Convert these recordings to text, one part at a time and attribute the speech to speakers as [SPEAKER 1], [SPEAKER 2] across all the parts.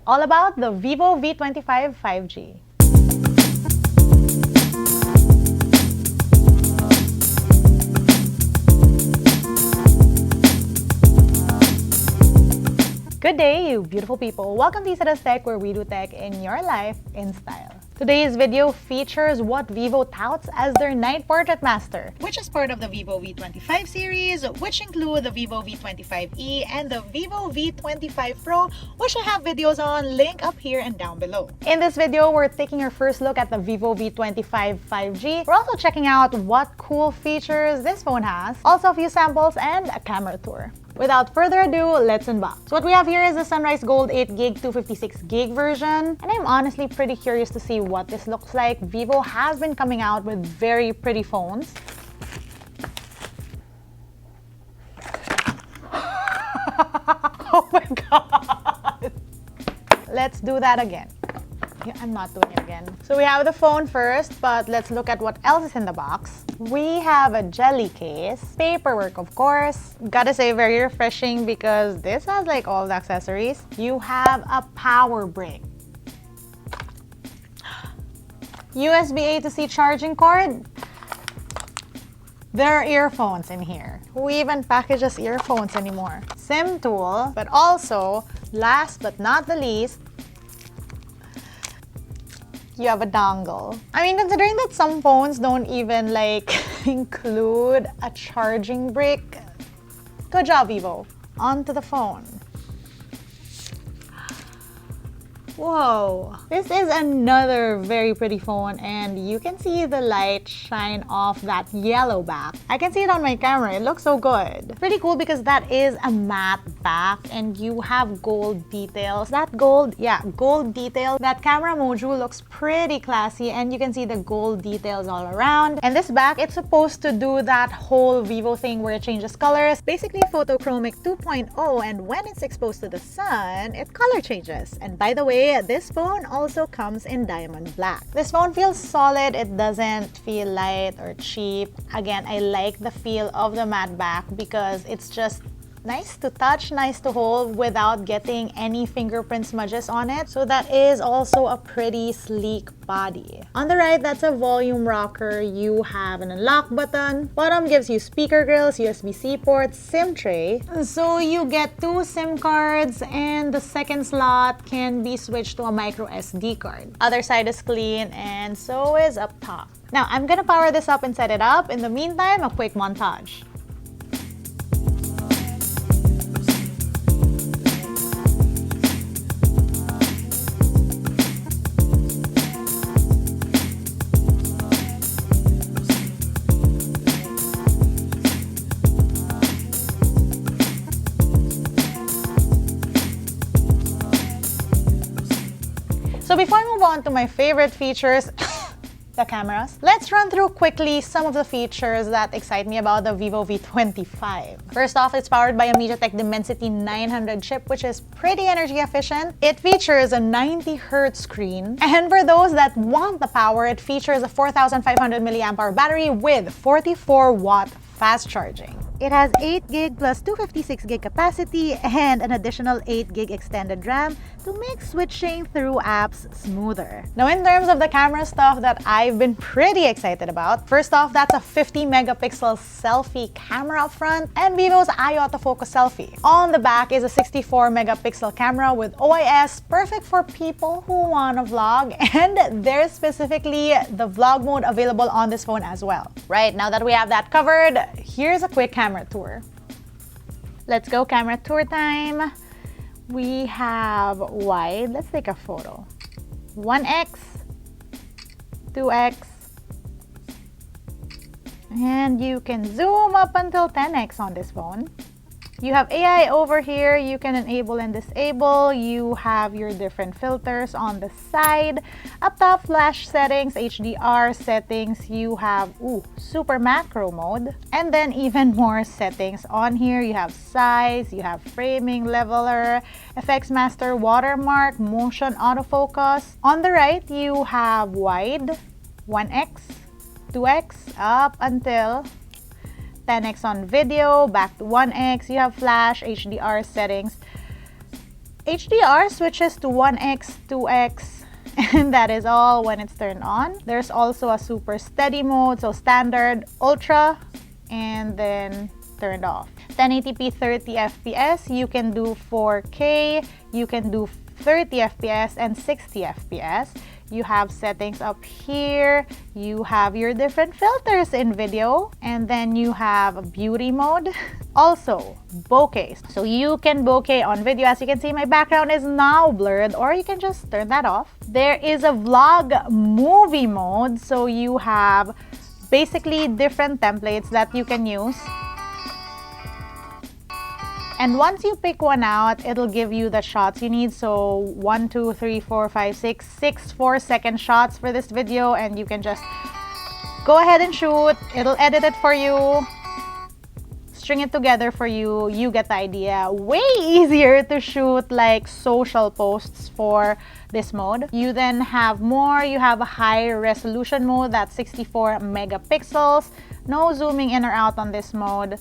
[SPEAKER 1] all about the Vivo V25 5G. Good day, you beautiful people. Welcome to LAZADA's Tech, where we do tech in your life in style. Today's video features what Vivo touts as their night portrait master, which is part of the Vivo V25 series, which include the Vivo V25e and the Vivo V25 Pro, which I have videos on, link up here and down below. In this video, we're taking our first look at the Vivo V25 5G. We're also checking out what cool features this phone has, also a few samples and a camera tour. Without further ado, let's unbox. So what we have here is the Sunrise Gold 8GB 256GB version, and I'm honestly pretty curious to see what this looks like. Vivo has been coming out with very pretty phones. Oh my god! Let's do that again. I'm not doing it again. So we have the phone first, but let's look at what else is in the box. We have a jelly case, paperwork of course. Gotta say, very refreshing because this has like all the accessories. You have a power brick, USB A to C charging cord. There are earphones in here. Who even packages earphones anymore? SIM tool, but also, last but not the least, you have a dongle. I mean, considering that some phones don't even like include a charging brick, good job, Vivo. Onto the phone. Whoa, this is another very pretty phone, and you can see the light shine off that yellow back. I can see it on my camera. It looks so good. Pretty cool because that is a matte back and you have gold details. That gold, yeah, gold detail. That camera module looks pretty classy and you can see the gold details all around. And this back, it's supposed to do that whole Vivo thing where it changes colors. Basically photochromic 2.0, and when it's exposed to the sun, it color changes. And by the way, this phone also comes in diamond black. This phone feels solid. It doesn't feel light or cheap. Again, I like the feel of the matte back because it's just nice to touch, nice to hold without getting any fingerprint smudges on it. So that is also a pretty sleek body. On the right, that's a volume rocker. You have an unlock button. Bottom gives you speaker grills, USB-C ports, SIM tray. So you get 2 SIM cards and the second slot can be switched to a micro SD card. Other side is clean and so is up top. Now I'm gonna power this up and set it up. In the meantime, a quick montage. So before I move on to my favorite features, the cameras, let's run through quickly some of the features that excite me about the Vivo V25. First off, it's powered by a MediaTek Dimensity 900 chip, which is pretty energy efficient. It features a 90Hz screen, and for those that want the power, it features a 4,500 mAh battery with 44-watt fast charging. It has 8GB plus 256GB capacity and an additional 8GB extended RAM to make switching through apps smoother. Now, in terms of the camera stuff that I've been pretty excited about, first off, that's a 50-megapixel selfie camera up front and Vivo's eye autofocus selfie. On the back is a 64-megapixel camera with OIS, perfect for people who want to vlog, and there's specifically the vlog mode available on this phone as well. Right, now that we have that covered, here's a quick camera tour. Let's go camera tour time. We have wide. Let's take a photo. 1x, 2x, and you can zoom up until 10x on this phone. You have AI over here. You can enable and disable. You have your different filters on the side. Up top, flash settings, HDR settings. You have super macro mode. And then even more settings on here. You have size, you have framing, leveler, FX master, watermark, motion autofocus. On the right, you have wide, 1x, 2x, up until 10x on video, back to 1x. You have flash, HDR settings. HDR switches to 1x, 2x, and that is all when it's turned on. There's also a super steady mode, so standard, ultra, and then turned off. 1080p 30 FPS, you can do 4K, you can do 30 FPS and 60 FPS. You have settings up here, you have your different filters in video, and then you have a beauty mode. Also, bokeh. So you can bokeh on video. As you can see, my background is now blurred, or you can just turn that off. There is a vlog movie mode, so you have basically different templates that you can use. And once you pick one out, it'll give you the shots you need. So 1, 2, 3, 4, 5, 6 4-second shots for this video, and you can just go ahead and shoot. It'll edit it for you, string it together for you. You get the idea. Way easier to shoot like social posts for this mode. You then have more. You have a high resolution mode that's 64 megapixels. No zooming in or out on this mode.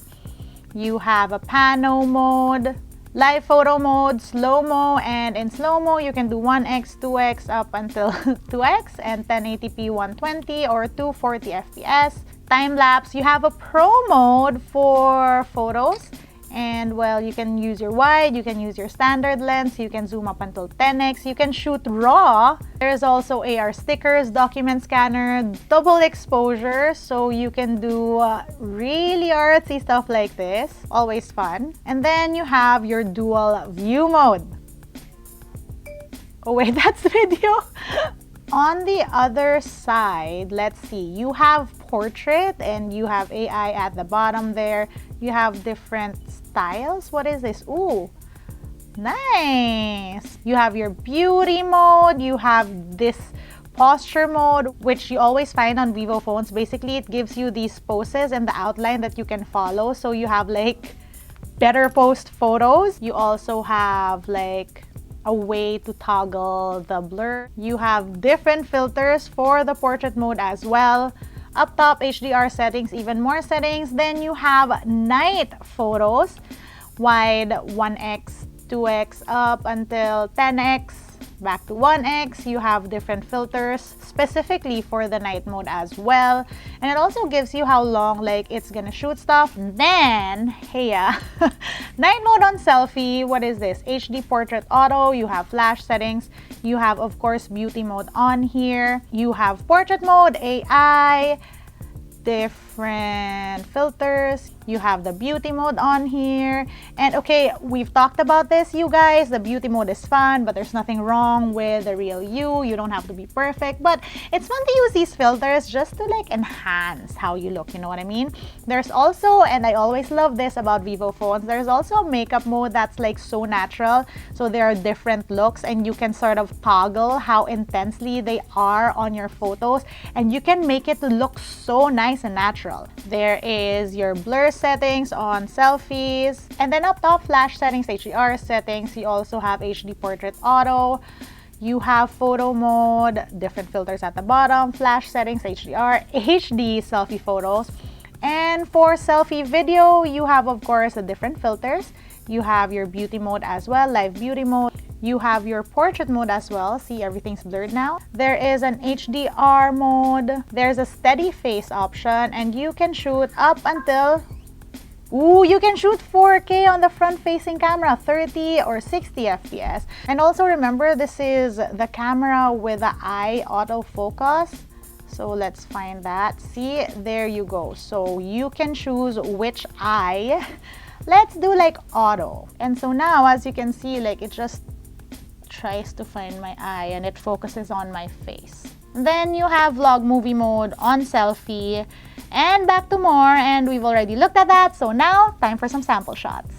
[SPEAKER 1] You have a pano mode, live photo mode, slow-mo, and in slow-mo you can do 1x, 2x up until 2x, and 1080p 120 or 240 FPS. Time-lapse, you have a pro mode for photos, and well, you can use your wide, you can use your standard lens, you can zoom up until 10x, you can shoot raw. There's also AR stickers, document scanner, double exposure, so you can do really artsy stuff like this. Always fun. And then you have your dual view mode. Oh wait, that's video. On the other side, let's see, you have portrait and you have AI at the bottom there. You have different styles. What is this? Ooh, nice. You have your beauty mode. You have this posture mode, which you always find on Vivo phones. Basically, it gives you these poses and the outline that you can follow. So you have like better post photos. You also have like a way to toggle the blur. You have different filters for the portrait mode as well. Up top, HDR settings, even more settings. Then you have night photos, wide 1x, 2x up until 10x, back to 1x. You have different filters specifically for the night mode as well. And it also gives you how long like it's gonna shoot stuff. Then, hey, night mode on selfie. What is this? HD portrait auto. You have flash settings. You have, of course, beauty mode on here. You have portrait mode, AI, different filters. You have the beauty mode on here. And okay, we've talked about this, you guys. The beauty mode is fun, but there's nothing wrong with the real you. You don't have to be perfect, but it's fun to use these filters just to like enhance how you look, you know what I mean? There's also, and I always love this about Vivo phones, there's also a makeup mode that's like so natural. So there are different looks and you can sort of toggle how intensely they are on your photos, and you can make it look so nice and natural. There is your blur settings on selfies, and then up top, flash settings, HDR settings. You also have HD portrait auto. You have photo mode, different filters at the bottom, flash settings, HDR, HD selfie photos. And for selfie video, you have, of course, the different filters. You have your beauty mode as well, live beauty mode. You have your portrait mode as well. See, everything's blurred now. There is an HDR mode. There's a steady face option, and you can shoot up until, ooh, you can shoot 4K on the front-facing camera, 30 or 60 FPS. And also remember, this is the camera with the eye autofocus. So let's find that. See, there you go. So you can choose which eye. Let's do like auto. And so now, as you can see, like it just tries to find my eye and it focuses on my face. Then you have vlog movie mode on selfie, and back to more, and we've already looked at that. So now, time for some sample shots.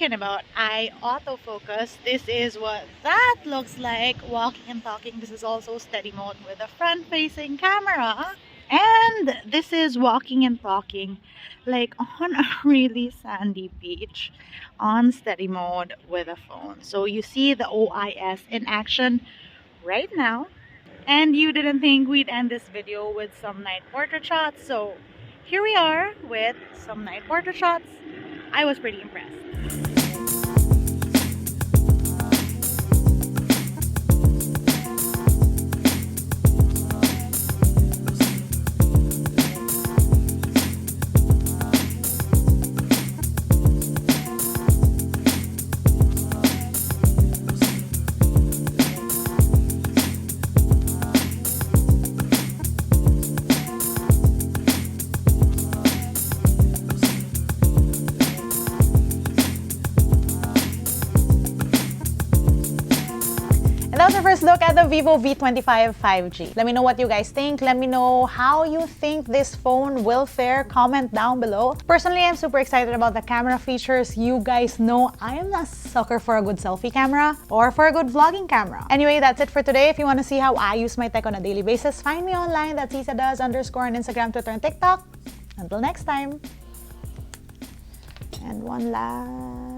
[SPEAKER 1] talking about eye autofocus, this is what that looks like walking and talking. This is also steady mode with a front-facing camera. And this is walking and talking like on a really sandy beach on steady mode with a phone. So you see the OIS in action right now. And you didn't think we'd end this video with some night portrait shots, so here we are with some night portrait shots. I was pretty impressed. That was our first look at the Vivo V25 5G. Let me know what you guys think. Let me know how you think this phone will fare. Comment down below. Personally, I'm super excited about the camera features. You guys know I am a sucker for a good selfie camera or for a good vlogging camera. Anyway, that's it for today. If you want to see how I use my tech on a daily basis, find me online. That's LAZADA on Instagram, Twitter, and TikTok. Until next time. And one last